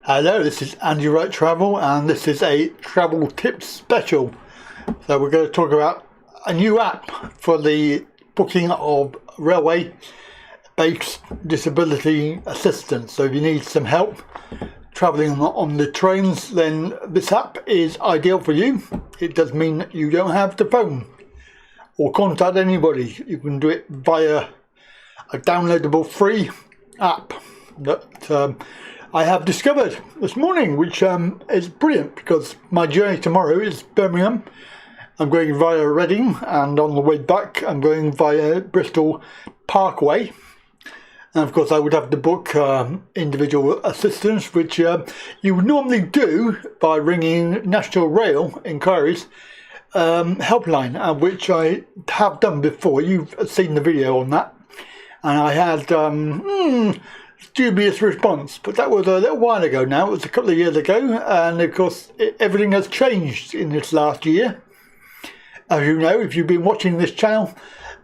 Hello, this is Andy Wright Travel, and this is a travel tips special. So we're going to talk about a new app for the booking of railway-based disability assistance. So if you need some help travelling on the trains, then this app is ideal for you. It does mean that you don't have to phone or contact anybody. You can do it via a downloadable free app that I have discovered this morning, which is brilliant because my journey tomorrow is Birmingham. I'm going via Reading, and on the way back I'm going via Bristol Parkway. And of course I would have to book individual assistance, which you would normally do by ringing National Rail Inquiries helpline, which I have done before. You've seen the video on that, and I had dubious response, but that was a little while ago now. It was a couple of years ago, and of course everything has changed in this last year. As you know, if you've been watching this channel,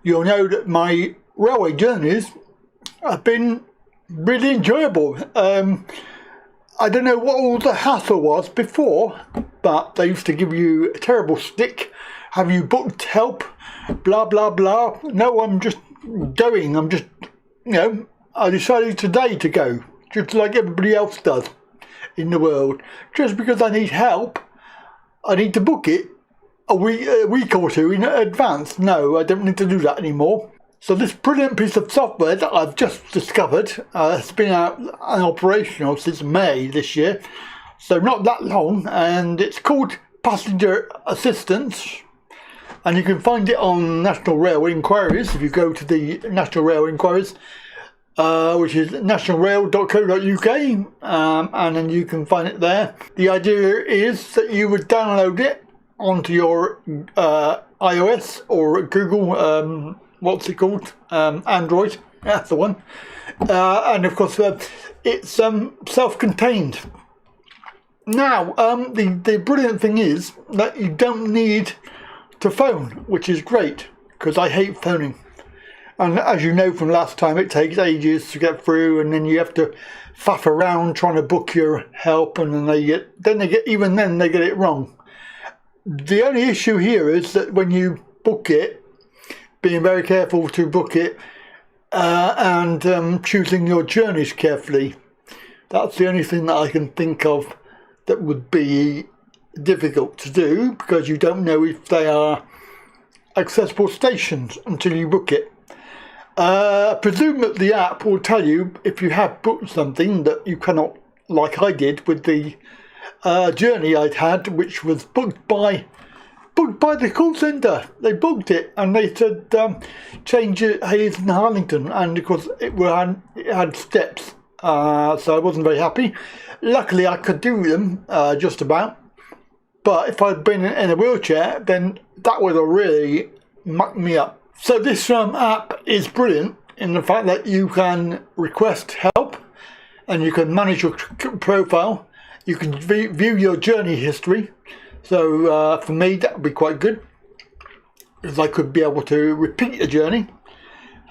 you'll know that my railway journeys have been really enjoyable. I don't know what all the hassle was before, but they used to give you a terrible stick. Have you booked help? Blah blah blah. No, I'm just going. I'm just, I decided today to go, just like everybody else does in the world. Just because I need help, I need to book it a week or two in advance. No, I don't need to do that anymore. So this brilliant piece of software that I've just discovered has been out and operational since May this year, so not that long, and it's called Passenger Assistance, and you can find it on National Rail Inquiries. If you go to the National Rail Inquiries, which is nationalrail.co.uk, and then you can find it there. The idea is that you would download it onto your iOS or Google, what's it called? Android, that's the one. And of course, it's self-contained. Now, the brilliant thing is that you don't need to phone, which is great, because I hate phoning. And as you know from last time, it takes ages to get through, and then you have to faff around trying to book your help, and then they get it wrong. The only issue here is that when you book it, being very careful to book it and choosing your journeys carefully. That's the only thing that I can think of that would be difficult to do, because you don't know if they are accessible stations until you book it. I presume that the app will tell you if you have booked something that you cannot, like I did with the journey I'd had, which was booked by the call centre. They booked it and they said change it Hayes and Harlington, and because it had steps, so I wasn't very happy. Luckily I could do them just about, but if I'd been in a wheelchair, then that would have really mucked me up. So this app is brilliant in the fact that you can request help, and you can manage your profile. You can view your journey history. So for me, that would be quite good, because I could be able to repeat a journey.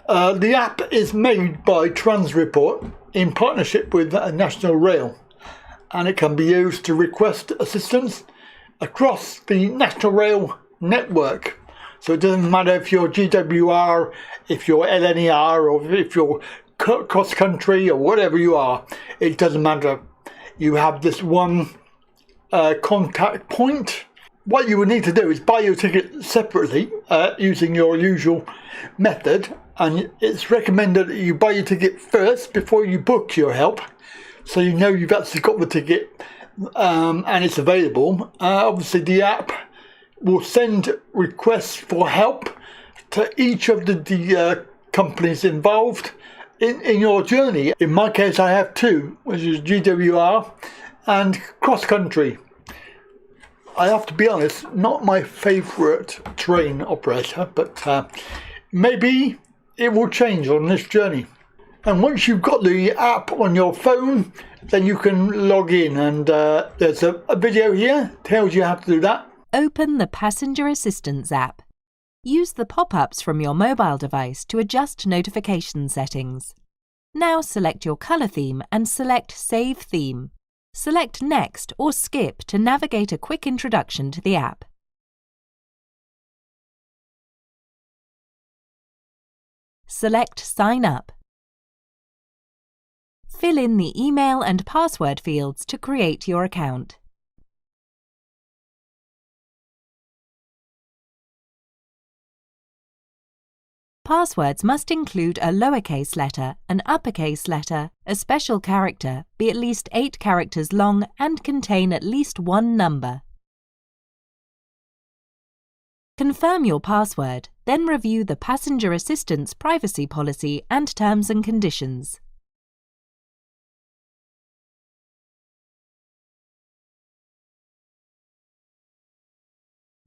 The app is made by Transreport in partnership with National Rail, and it can be used to request assistance across the National Rail network. So it doesn't matter if you're GWR, if you're LNER, or if you're cross country or whatever you are. It doesn't matter. You have this one contact point. What you would need to do is buy your ticket separately using your usual method, and it's recommended that you buy your ticket first before you book your help, so you know you've actually got the ticket and it's available. Obviously the app will send requests for help to each of the companies involved in your journey. In my case, I have two, which is GWR and cross country. I have to be honest, not my favourite train operator, but maybe it will change on this journey. And once you've got the app on your phone, then you can log in, and there's a video here tells you how to do that. Open the Passenger Assistance app. Use the pop-ups from your mobile device to adjust notification settings. Now select your colour theme and select Save Theme. Select Next or Skip to navigate a quick introduction to the app. Select Sign Up. Fill in the email and password fields to create your account. Passwords must include a lowercase letter, an uppercase letter, a special character, be at least 8 characters long and contain at least one number. Confirm your password, then review the passenger assistance privacy policy and terms and conditions.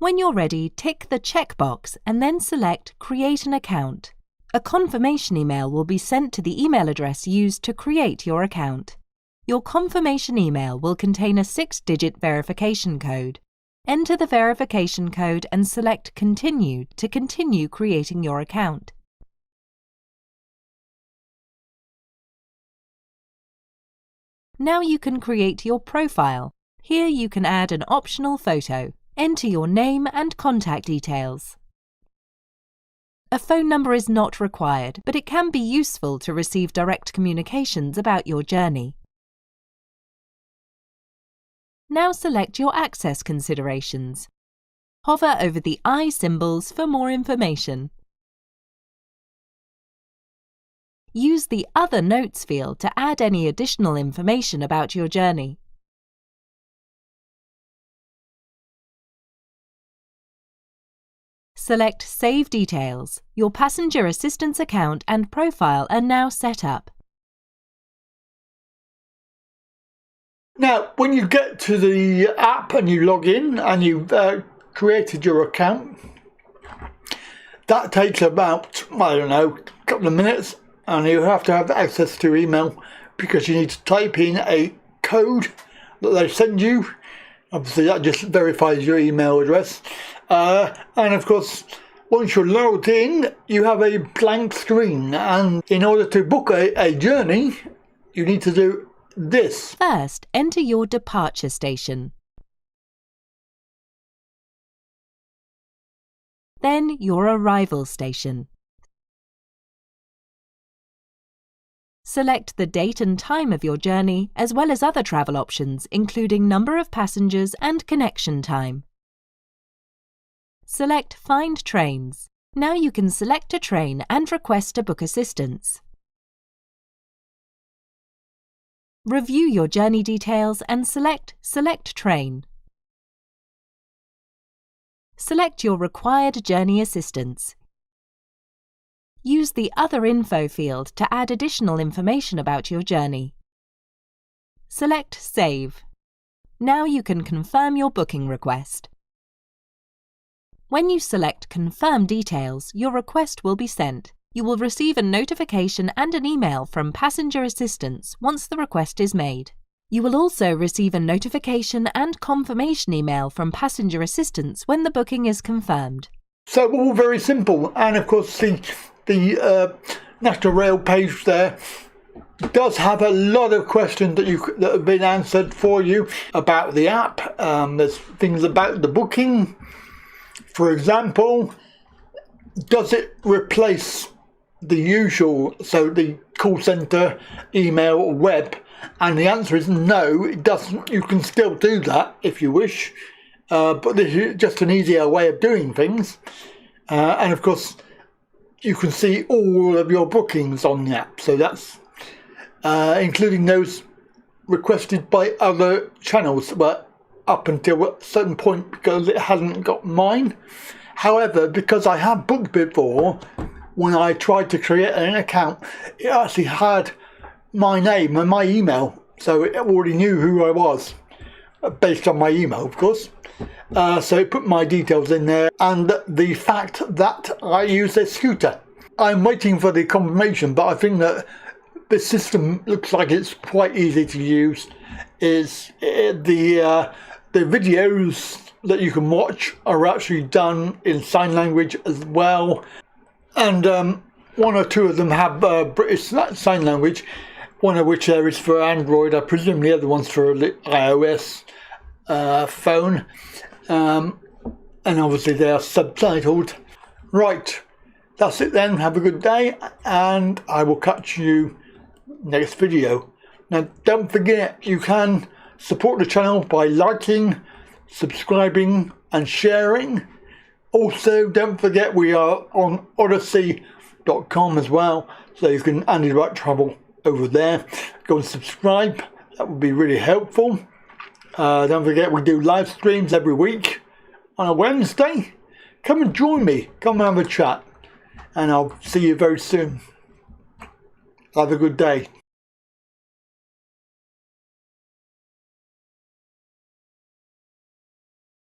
When you're ready, tick the checkbox and then select Create an account. A confirmation email will be sent to the email address used to create your account. Your confirmation email will contain a 6-digit verification code. Enter the verification code and select Continue to continue creating your account. Now you can create your profile. Here you can add an optional photo. Enter your name and contact details. A phone number is not required, but it can be useful to receive direct communications about your journey. Now select your access considerations. Hover over the I symbols for more information. Use the Other Notes field to add any additional information about your journey. Select Save Details. Your passenger assistance account and profile are now set up. Now, when you get to the app and you log in and you've created your account, that takes about, I don't know, a couple of minutes, and you have to have access to email because you need to type in a code that they send you. Obviously, that just verifies your email address. And of course, once you're logged in, you have a blank screen. And in order to book a journey, you need to do this. First, enter your departure station. Then your arrival station. Select the date and time of your journey, as well as other travel options, including number of passengers and connection time. Select Find Trains. Now you can select a train and request to book assistance. Review your journey details and select Select Train. Select your required journey assistance. Use the Other Info field to add additional information about your journey. Select Save. Now you can confirm your booking request. When you select Confirm Details, your request will be sent. You will receive a notification and an email from Passenger Assistance once the request is made. You will also receive a notification and confirmation email from Passenger Assistance when the booking is confirmed. So all very simple, and of course the National Rail page there does have a lot of questions that have been answered for you about the app. There's things about the booking. For example, does it replace the usual, so the call centre, email, or web? And the answer is no, it doesn't. You can still do that if you wish, but this is just an easier way of doing things. And of course, you can see all of your bookings on the app, so that's including those requested by other channels, but up until a certain point, because it hasn't got mine. However, because I have booked before, when I tried to create an account, it actually had my name and my email, so it already knew who I was, based on my email, of course. So it put my details in there, and the fact that I use a scooter. I'm waiting for the confirmation, but I think that the system looks like it's quite easy to use. Is the videos that you can watch are actually done in sign language as well, and one or two of them have British sign language, one of which there is for Android. I presume the other one's for the iOS phone. And obviously they are subtitled. Right, that's it then. Have a good day, and I will catch you next video. Now don't forget, you can support the channel by liking, subscribing and sharing. Also, don't forget we are on odyssey.com as well, so you can Andy Wright travel over there. Go and subscribe, that would be really helpful. Don't forget we do live streams every week on a Wednesday. Come and join me, come and have a chat, and I'll see you very soon. Have a good day.